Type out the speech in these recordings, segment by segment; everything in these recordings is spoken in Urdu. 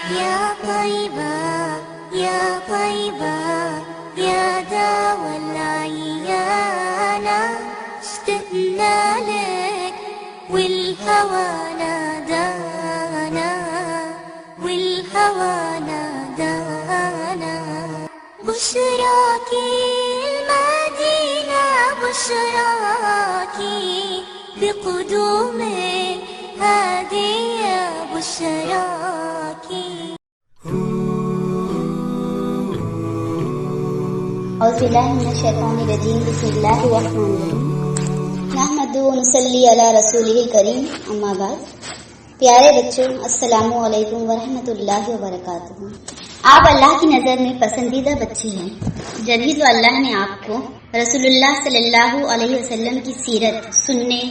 يا طيبة يا طيبة يا داوى العيانة اشتقنا لك والهوى نادانا والهوى نادانا بشراكي المدينة بشراكي بقدوم هادية بشراكي أعوذ بالله من الشيطان الرجيم بسم الله الرحمن الرحیم نحمد و نصلی علی رسولہ الکریم اما بعد. پیارے بچوں، السلام علیکم ورحمۃ اللہ وبرکاتہ. آپ اللہ کی نظر میں پسندیدہ بچے ہیں، جبھی تو اللہ نے آپ کو رسول اللہ صلی اللہ علیہ وسلم کی سیرت سننے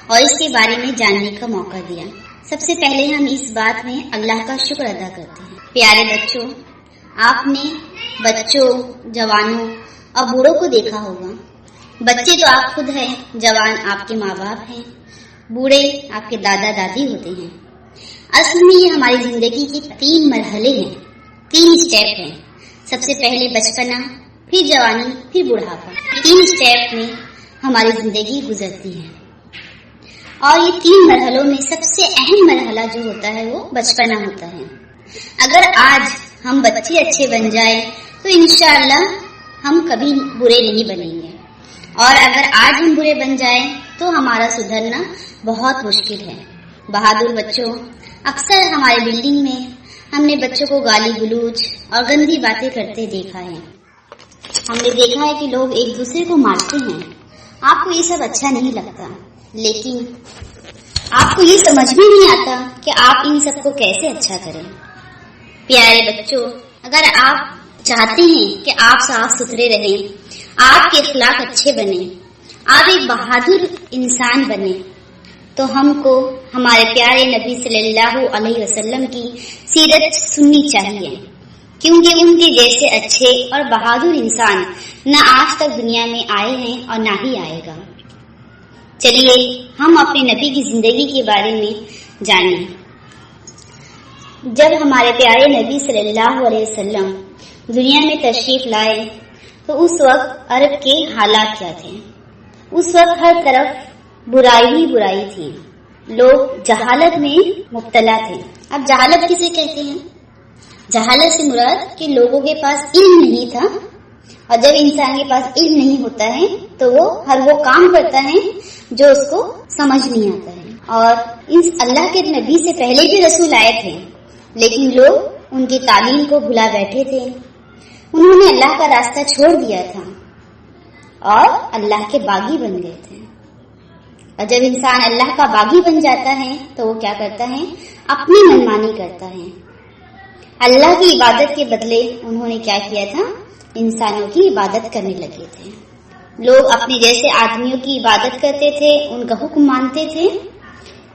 اور اس کے بارے میں جاننے کا موقع دیا. سب سے پہلے ہم اس بات میں اللہ کا شکر ادا کرتے ہیں. پیارے بچوں، آپ نے بچوں، جوانوں اور بوڑھوں کو دیکھا ہوگا. بچے تو آپ خود ہیں، جوان آپ کے ماں باپ ہیں، بوڑھے آپ کے دادا دادی ہوتے ہیں. اصل میں یہ ہماری زندگی کے 3 مرحلے ہیں، 3 اسٹیپ ہیں. سب سے پہلے بچپنا، پھر جوانی، پھر بڑھاپا. 3 اسٹیپ میں ہماری زندگی گزرتی ہے اور یہ 3 مرحلوں میں سب سے اہم مرحلہ جو ہوتا ہے وہ بچپنا ہوتا ہے. اگر آج ہم بچے اچھے بن جائیں تو انشاءاللہ ہم کبھی برے نہیں بنیں گے، اور اگر آج ہم برے بن جائیں تو ہمارا سدھرنا بہت مشکل ہے. بہادر بچوں، اکثر ہمارے بلڈنگ میں ہم نے بچوں کو گالی گلوچ اور گندی باتیں کرتے دیکھا ہے. ہم نے دیکھا ہے کہ لوگ ایک دوسرے کو مارتے ہیں. آپ کو یہ سب اچھا نہیں لگتا، لیکن آپ کو یہ سمجھ بھی نہیں آتا کہ آپ ان سب کو کیسے اچھا کریں. پیارے بچوں، اگر آپ چاہتے ہیں کہ آپ صاف ستھرے رہیں، آپ کے اخلاق اچھے بنے، آپ ایک بہادر انسان بنے، تو ہم کو ہمارے پیارے نبی صلی اللہ علیہ وسلم کی سیرت سننی چاہیے، کیونکہ ان کے جیسے اچھے اور بہادر انسان نہ آج تک دنیا میں آئے ہیں اور نہ ہی آئے گا. چلیے ہم اپنے نبی کی زندگی کے بارے میں جانیں. جب ہمارے پیارے نبی صلی اللہ علیہ وسلم دنیا میں تشریف لائے تو اس وقت عرب کے حالات کیا تھے؟ اس وقت ہر طرف برائی ہی برائی تھی، لوگ جہالت میں مبتلا تھے. اب جہالت کسے کہتے ہیں؟ جہالت سے مراد کہ لوگوں کے پاس علم نہیں تھا، اور جب انسان کے پاس علم نہیں ہوتا ہے تو وہ ہر وہ کام کرتا ہے جو اس کو سمجھ نہیں آتا ہے. اور اس اللہ کے نبی سے پہلے بھی رسول آئے تھے، لیکن لوگ ان کی تعلیم کو بھلا بیٹھے تھے. انہوں نے اللہ کا راستہ چھوڑ دیا تھا اور اللہ کے باغی بن گئے تھے. اور جب انسان اللہ کا باغی بن جاتا ہے تو وہ کیا کرتا ہے؟ اپنی منمانی کرتا ہے. اللہ کی عبادت کے بدلے انہوں نے کیا کیا تھا؟ انسانوں کی عبادت کرنے لگے تھے. لوگ اپنے جیسے آدمیوں کی عبادت کرتے تھے، ان کا حکم مانتے تھے،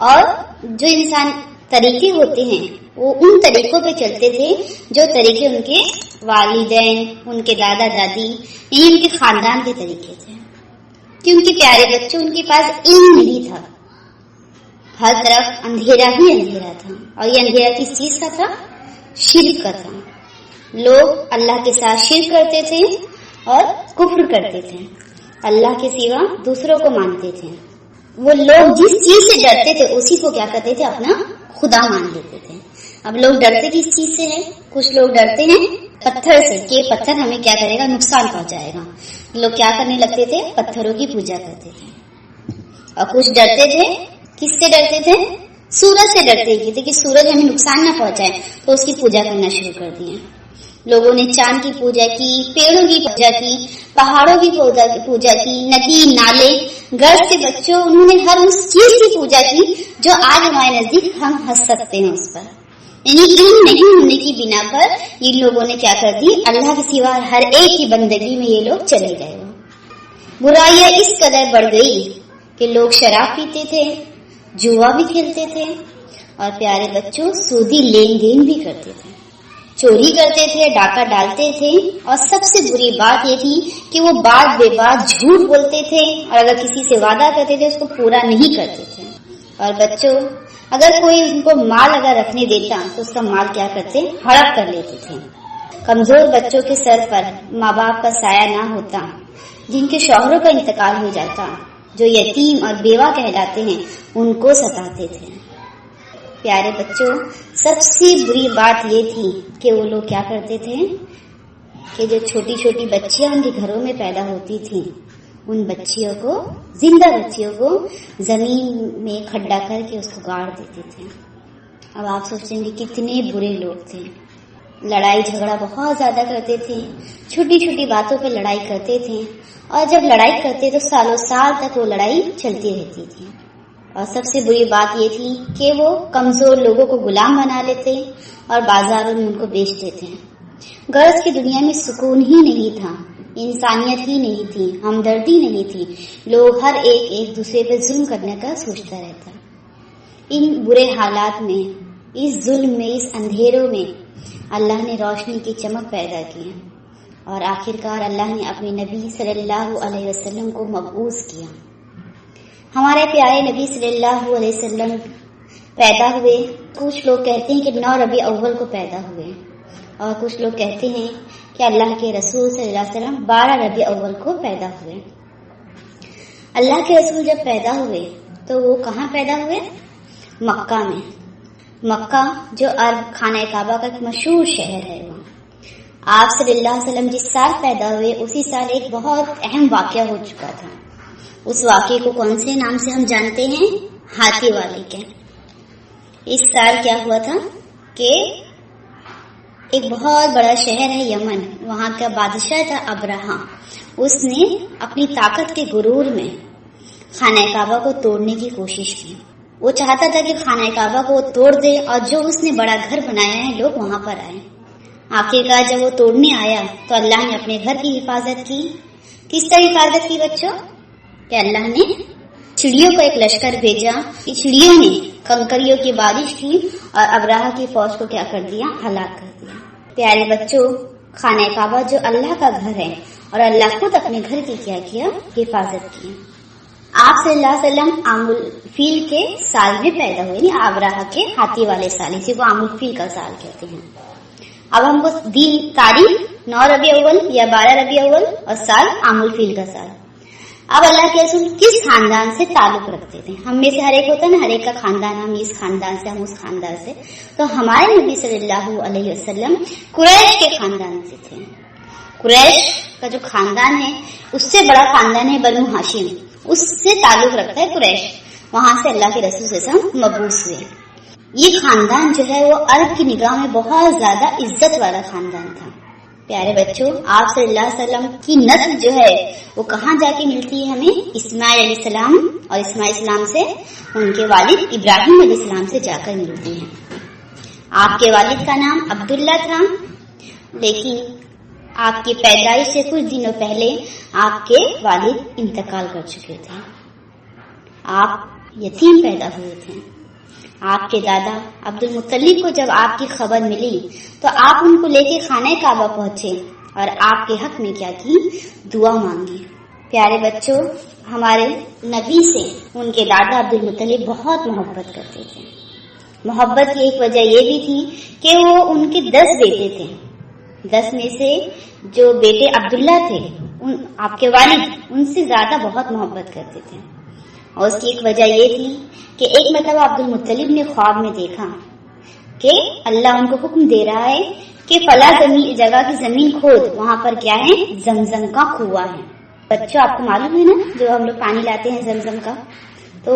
اور جو انسان طریقے ہوتے ہیں وہ ان طریقوں پہ چلتے تھے جو طریقے ان کے والدین، ان کے دادا دادی، یعنی ان کے خاندان کے طریقے تھے. کیونکہ پیارے بچوں، ان کے پاس علم نہیں تھا، ہر طرف اندھیرا ہی اندھیرا تھا. اور یہ اندھیرا کس چیز کا تھا؟ شرک کا تھا. لوگ اللہ کے ساتھ شرک کرتے تھے اور کفر کرتے تھے، اللہ کے سوا دوسروں کو مانتے تھے. وہ لوگ جس چیز سے ڈرتے تھے اسی کو کیا کرتے تھے؟ اپنا خدا مان لیتے تھے. اب لوگ ڈرتے کس چیز سے ہیں؟ کچھ لوگ ڈرتے ہیں پتھر سے کہ پتھر ہمیں کیا کرے گا؟ نقصان پہنچائے گا. لوگ کیا کرنے لگتے تھے؟ پتھروں کی پوجا کرتے تھے. اور کچھ ڈرتے تھے، کس سے ڈرتے تھے؟ سورج سے ڈرتے تھے کہ سورج ہمیں نقصان نہ پہنچائے، تو اس کی پوجا کرنا شروع کر دیا. لوگوں نے چاند کی پوجا کی، پیڑوں کی پوجا کی، پہاڑوں کی پوجا کی، ندی نالے گھر سے بچوں، انہوں نے ہر اس چیز کی پوجا کی جو آج ہمارے نزدیک ہم ہنس سکتے ہیں اس پر. یعنی علم نہیں ہونے کی بنا پر یہ لوگوں نے کیا کر دی؟ اللہ کے سوا ہر ایک کی بندگی میں یہ لوگ چلے گئے. برائیاں اس قدر بڑھ گئی کہ لوگ شراب پیتے تھے، جوا بھی کھیلتے تھے، اور پیارے بچوں سودی لین دین بھی کرتے تھے، چوری کرتے تھے، ڈاکہ ڈالتے تھے. اور سب سے بری بات یہ تھی کہ وہ بات بے بات جھوٹ بولتے تھے، اور اگر کسی سے وعدہ کرتے تھے اس کو پورا نہیں کرتے تھے. اور بچوں، اگر کوئی ان کو مال اگر رکھنے دیتا تو اس کا مال کیا کرتے؟ ہڑپ کر لیتے تھے۔ کمزور بچوں کے سر پر ماں باپ کا سایہ نہ ہوتا، جن کے شوہروں کا انتقال ہو جاتا، جو یتیم اور بیوہ کہلاتے ہیں، ان کو ستاتے تھے۔ پیارے بچوں، سب سے بری بات یہ تھی کہ وہ لوگ کیا کرتے تھے کہ جو چھوٹی چھوٹی بچیاں ان کے گھروں میں پیدا ہوتی تھیں، ان بچیوں کو، زندہ بچیوں کو زمین میں کھڈا کر کے اس کو گاڑ دیتے تھے۔ اب آپ سوچیں گے کتنے برے لوگ تھے، لڑائی جھگڑا بہت زیادہ کرتے تھے، چھوٹی چھوٹی باتوں پہ لڑائی کرتے تھے، اور جب لڑائی کرتے تو سالوں سال تک وہ لڑائی چلتی رہتی تھی۔ اور سب سے بری بات یہ تھی کہ وہ کمزور لوگوں کو غلام بنا لیتے اور بازاروں میں ان کو بیچ دیتے۔ غرض کی دنیا میں سکون ہی نہیں تھا، انسانیت ہی نہیں تھی، ہمدردی نہیں تھی، لوگ ہر ایک دوسرے پہ ظلم کرنے کا سوچتا رہتا۔ ان برے حالات میں، اس ظلم میں، اس اندھیروں میں اللہ نے روشنی کی چمک پیدا کی، اور آخرکار اللہ نے اپنے نبی صلی اللہ علیہ وسلم کو مبعوث کیا۔ ہمارے پیارے نبی صلی اللہ علیہ وسلم پیدا ہوئے، کچھ لوگ کہتے ہیں کہ 9 ربیع اول کو پیدا ہوئے، اور کچھ لوگ کہتے ہیں کہ اللہ کے رسول صلی اللہ علیہ وسلم 12 ربیع اول کو پیدا ہوئے۔ اللہ کے رسول جب پیدا ہوئے تو وہ کہاں پیدا ہوئے؟ مکہ میں۔ مکہ جو عرب خانہ کعبہ کا ایک مشہور شہر ہے، وہاں آپ صلی اللہ علیہ وسلم جس سال پیدا ہوئے اسی سال ایک بہت اہم واقعہ ہو چکا تھا۔ اس واقعے کو کون سے نام سے ہم جانتے ہیں؟ ہاتھی والے کے۔ اس سال کیا ہوا تھا کہ ایک بہت بڑا شہر ہے یمن، وہاں کا بادشاہ تھا ابرہا، اس نے اپنی طاقت کے غرور میں خانہ کعبہ کو توڑنے کی کوشش کی۔ وہ چاہتا تھا کہ خانہ کعبہ کو توڑ دے اور جو اس نے بڑا گھر بنایا ہے لوگ وہاں پر آئے۔ آخرکار جب وہ توڑنے آیا تو اللہ نے اپنے گھر کی حفاظت کی۔ کس طرح حفاظت کی بچوں؟ کہ اللہ نے چڑیوں کا ایک لشکر بھیجا، کہ چڑیوں نے کنکریوں کی بارش کی اور ابراہ کی فوج کو کیا کر دیا؟ ہلاک کر دیا۔ پیارے بچوں، خانہ کعبہ جو اللہ کا گھر ہے، اور اللہ خود اپنے گھر کی کیا حفاظت کی۔ آپ صلی اللہ علیہ وسلم عام الفیل کے سال میں پیدا ہوئے، یعنی ابراہ کے ہاتھی والے سال، اسی کو عام الفیل کا سال کہتے ہیں۔ اب ہم کو دن تاریخ 9 ربیع اول یا 12 ربیع اول اور سال عام الفیل کا سال۔ اب اللہ کے رسول کس خاندان سے تعلق رکھتے تھے؟ ہم میں سے ہر ایک ہوتا ہے نا، ہر ایک کا خاندان، ہم اس خاندان سے، ہم اس خاندان سے۔ تو ہمارے نبی صلی اللہ علیہ وسلم قریش کے خاندان سے تھے۔ قریش کا جو خاندان ہے اس سے بڑا خاندان ہے بنو ہاشم، اس سے تعلق رکھتا ہے قریش، وہاں سے اللہ کے رسول صلی اللہ علیہ وسلم مبعوث ہوئے۔ یہ خاندان جو ہے وہ عرب کی نگاہ میں بہت زیادہ عزت والا خاندان تھا۔ پیارے بچوں، آپ صلی اللہ علیہ وسلم کی نسل جو ہے وہ کہاں جا کے ملتی ہے ہمیں؟ اسماعیل علیہ السلام، اور اسماعیل السلام سے ان کے والد ابراہیم علیہ السلام سے جا کر ملتی ہے۔ آپ کے والد کا نام عبداللہ تھا، لیکن آپ کی پیدائش سے کچھ دنوں پہلے آپ کے والد انتقال کر چکے تھے، آپ یتیم پیدا ہوئے تھے۔ آپ کے دادا عبد المطلب کو جب آپ کی خبر ملی تو آپ ان کو لے کے خانہ کعبہ پہنچے اور آپ کے حق میں کیا کی؟ دعا مانگی۔ پیارے بچوں، ہمارے نبی سے ان کے دادا عبد المطلب بہت محبت کرتے تھے۔ محبت کی ایک وجہ یہ بھی تھی کہ وہ ان کے 10 بیٹے تھے، 10 میں سے جو بیٹے عبداللہ تھے آپ کے والد ان سے زیادہ بہت محبت کرتے تھے۔ اور اس کی ایک وجہ یہ تھی کہ ایک مرتبہ عبد المطلب نے خواب میں دیکھا کہ اللہ ان کو حکم دے رہا ہے کہ فلاں جگہ کی زمین کھود، وہاں پر کیا ہے؟ زمزم کا کنواں ہے۔ بچوں، آپ کو معلوم ہے نا جو ہم لوگ پانی لاتے ہیں زمزم کا، تو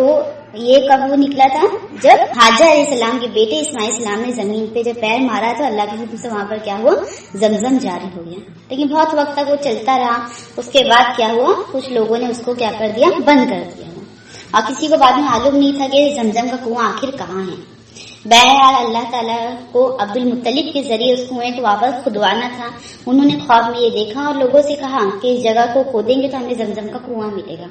یہ کب وہ نکلا تھا؟ جب حاجر علیہ السلام کے بیٹے اسماعیل السلام نے زمین پہ جب پیر مارا تو اللہ کے حکم سے وہاں پر کیا ہوا؟ زمزم جاری ہو گیا۔ لیکن بہت وقت تک وہ چلتا رہا، اس کے بعد کیا ہوا؟ کچھ لوگوں نے اس کو کیا کر دیا؟ بند کر دیا، اور کسی کو بعد میں معلوم نہیں تھا کہ زمزم کا کنواں آخر کہاں ہے۔ بہرحال اللہ تعالیٰ کو عبد المطلب کے ذریعے اس کنویں کو واپس کھدوانا تھا۔ انہوں نے خواب میں یہ دیکھا اور لوگوں سے کہا کہ اس جگہ کو کھودیں گے تو ہمیں زمزم کا کنواں ملے گا،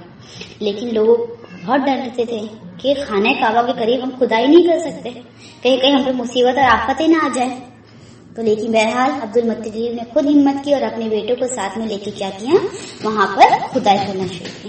لیکن لوگ بہت ڈرتے تھے کہ خانہ کعبہ کے قریب ہم کھدائی نہیں کر سکتے، کہیں ہم پہ مصیبت اور آفتیں نہ آ جائیں۔ تو لیکن بہرحال عبد المطلب نے خود ہمت کی اور اپنے بیٹوں کو ساتھ میں لے کے کیا کیا؟ وہاں پر کھدائی کرنا شروع کی۔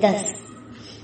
10।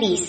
20।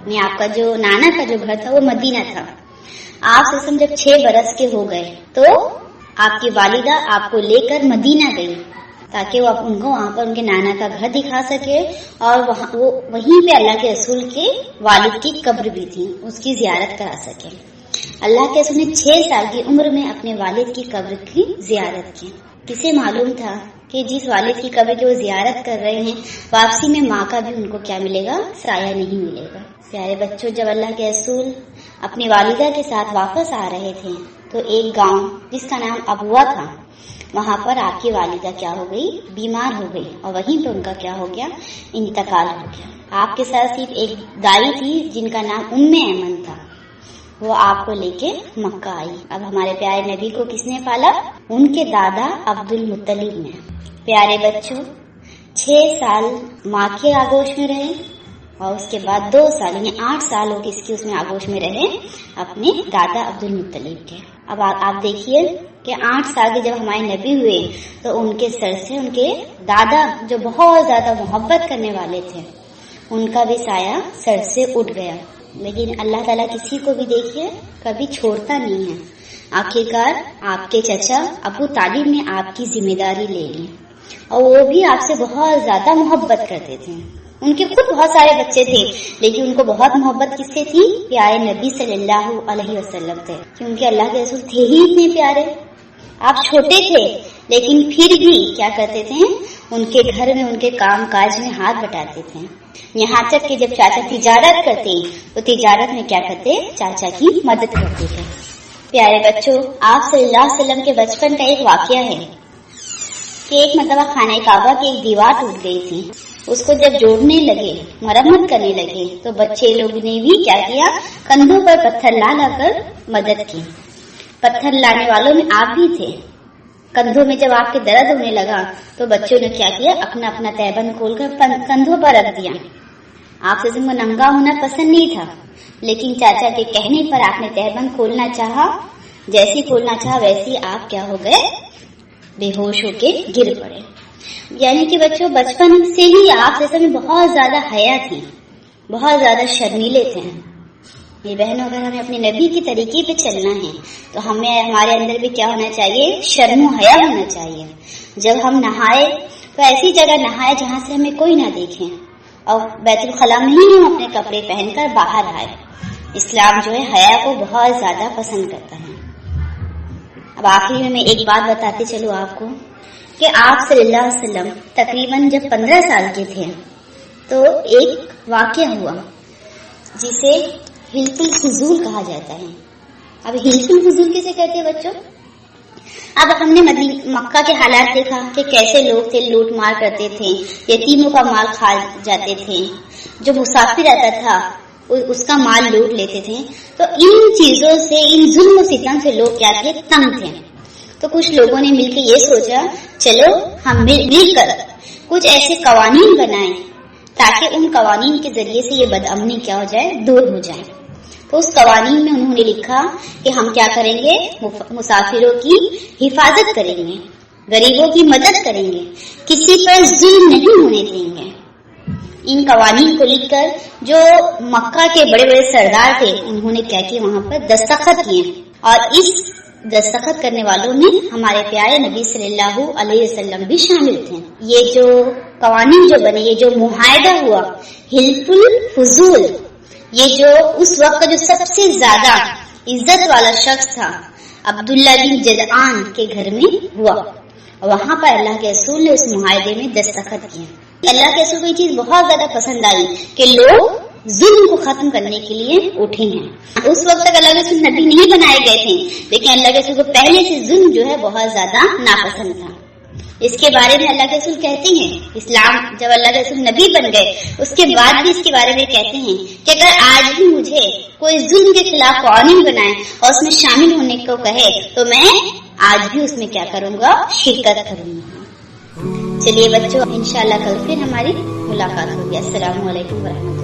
یعنی آپ کا جو نانا کا جو گھر تھا وہ مدینہ تھا. آپ سے جب 6 برس کے ہو گئے تو آپ کی والدہ آپ کو لے کر مدینہ گئی تاکہ وہ ان کو وہاں پر ان کے نانا کا گھر دکھا سکے اور وہیں پہ اللہ کے رسول کے والد کی قبر بھی تھی, اس کی زیارت کرا سکے. اللہ کے رسول نے 6 سال کی عمر میں اپنے والد کی قبر کی زیارت کی. کسے معلوم تھا کہ جس والد کی قبر کی وہ زیارت کر رہے ہیں واپسی میں ماں کا بھی ان کو کیا ملے گا؟ سایہ نہیں ملے گا. پیارے بچوں, جب اللہ کے رسول اپنی والدہ کے ساتھ واپس آ رہے تھے تو ایک گاؤں جس کا نام ابوا تھا, وہاں پر آپ کی والدہ کیا ہو گئی؟ بیمار ہو گئی, اور وہیں پہ ان کا کیا ہو گیا؟ انتقال ہو گیا. آپ کے ساتھ صرف ایک دائی تھی جن کا نام ام ایمن تھا, وہ آپ کو لے کے مکہ آئی. اب ہمارے پیارے نبی کو کس نے پالا؟ ان کے دادا عبد المطلب نے. پیارے بچوں, 6 سال ماں کے آغوش میں رہے اور اس کے بعد 2 سال یعنی 8 سال ہو کس کی اس میں آغوش میں رہے؟ اپنے دادا عبد المطلب کے. اب آپ دیکھیے کہ 8 سال کے جب ہمارے نبی ہوئے تو ان کے سر سے ان کے دادا جو بہت زیادہ محبت کرنے والے تھے ان کا بھی سایہ سر سے اٹھ گیا. لیکن اللہ تعالیٰ کسی کو بھی دیکھیے کبھی چھوڑتا نہیں ہے. آخرکار آپ کے چچا ابو طالب نے آپ کی ذمہ داری لے لی اور وہ بھی آپ سے بہت زیادہ محبت کرتے تھے. ان کے خود بہت سارے بچے تھے لیکن ان کو بہت محبت کس سے تھی؟ پیارے نبی صلی اللہ علیہ وسلم سے, کیونکہ اللہ کے رسول تھے ہی اتنے پیارے. آپ چھوٹے تھے لیکن پھر بھی کیا کرتے تھے؟ ان کے گھر میں ان کے کام کاج میں ہاتھ بٹاتے تھے. یہاں تک کہ جب چاچا تجارت کرتے تو تجارت میں کیا کرتے؟ چاچا کی مدد کرتے تھے. پیارے بچوں, آپ صلی اللہ علیہ وسلم کے بچپن کا ایک واقعہ ہے کہ ایک مرتبہ خانہ کعبہ کی ایک دیوار ٹوٹ گئی تھی. اس کو جب جوڑنے لگے, مرمت کرنے لگے تو بچے لوگ نے بھی کیا کیا؟ کندھوں پر پتھر لا کر مدد کی. پتھر لانے والوں میں آپ بھی تھے. کندھوں میں جب آپ کے درد ہونے لگا تو بچوں نے کیا کیا؟ اپنا اپنا تہبند کھول کر کندھوں پر رکھ دیا. آپ سے کو ننگا ہونا پسند نہیں تھا لیکن چاچا کے کہنے پر آپ نے تہبند کھولنا چاہا. جیسی کھولنا چاہا ویسی آپ کیا ہو گئے؟ بے ہوش ہو کے گر پڑے. یعنی کہ بچوں بچپن سے ہی آپ جیسے میں بہت زیادہ حیا تھی, بہت زیادہ شرمیلے تھے. یہ بہنوں, اگر ہمیں اپنے نبی کی طریقے پہ چلنا ہے تو ہمیں ہمارے اندر بھی کیا ہونا چاہیے؟ شرم و حیا ہونا چاہیے. جب ہم نہائے تو ایسی جگہ نہائے جہاں سے ہمیں کوئی نہ دیکھے, اور بیت الخلاء میں ہی ہم اپنے کپڑے پہن کر باہر آئے. اسلام جو ہے حیا کو بہت زیادہ پسند کرتا ہے. اب آخری میں ایک بات بتاتے چلو آپ کو کہ آپ صلی اللہ علیہ وسلم تقریباً جب 15 سال کے تھے تو ایک واقعہ ہوا جسے حلف الفضول کہا جاتا ہے. اب حلف الفضول کسے کہتے ہیں بچوں؟ اب ہم نے مکہ کے حالات دیکھا کہ کیسے لوگ تھے, لوٹ مار کرتے تھے, یتیموں کا مال کھا جاتے تھے, جو مسافر رہتا تھا اس کا مال لوٹ لیتے تھے. تو ان چیزوں سے, ان ظلم و ستم سے لوگ کیا تھے؟ تنگ تھے. تو کچھ لوگوں نے مل کے یہ سوچا چلو ہم مل کر کچھ ایسے قوانین بنائیں تاکہ ان قوانین کے ذریعے سے یہ بدامنی کیا ہو جائے؟ دور ہو جائے. تو اس قوانین میں انہوں نے لکھا کہ ہم کیا کریں گے؟ مسافروں کی حفاظت کریں گے, غریبوں کی مدد کریں گے, کسی پر ظلم نہیں ہونے دیں گے. ان قوانین کو لکھ کر جو مکہ کے بڑے بڑے سردار تھے انہوں نے کیا کیا؟ وہاں پر دستخط کیے, اور اس دستخط کرنے والوں میں ہمارے پیارے نبی صلی اللہ علیہ وسلم بھی شامل تھے. یہ جو قوانین جو بنے, یہ جو معاہدہ ہوا حلف الفضول, یہ جو اس وقت کا جو سب سے زیادہ عزت والا شخص تھا عبداللہ بن جدعان کے گھر میں ہوا. وہاں پر اللہ کے رسول نے اس معاہدے میں دستخط کیے. اللہ کے رسول کو یہ چیز بہت زیادہ پسند آئی کہ لوگ ظلم کو ختم کرنے کے لیے اٹھے ہیں. اس وقت تک اللہ کے رسول نبی نہیں بنائے گئے تھے لیکن اللہ کے رسول کو پہلے سے ظلم جو ہے بہت زیادہ ناپسند تھا. اس کے بارے میں اللہ کے رسول کہتے ہیں, اسلام جب اللہ کے رسول نبی بن گئے اس کے بعد بھی اس کے بارے میں کہتے ہیں کہ اگر آج بھی مجھے کوئی ظلم کے خلاف قوانین بنائے اور اس میں شامل ہونے کو کہے تو میں آج بھی اس میں کیا کروں گا؟ شرکت کروں گا. چلیے بچوں, انشاءاللہ کل پھر ہماری ملاقات ہوگی. السلام علیکم ورحمۃ اللہ.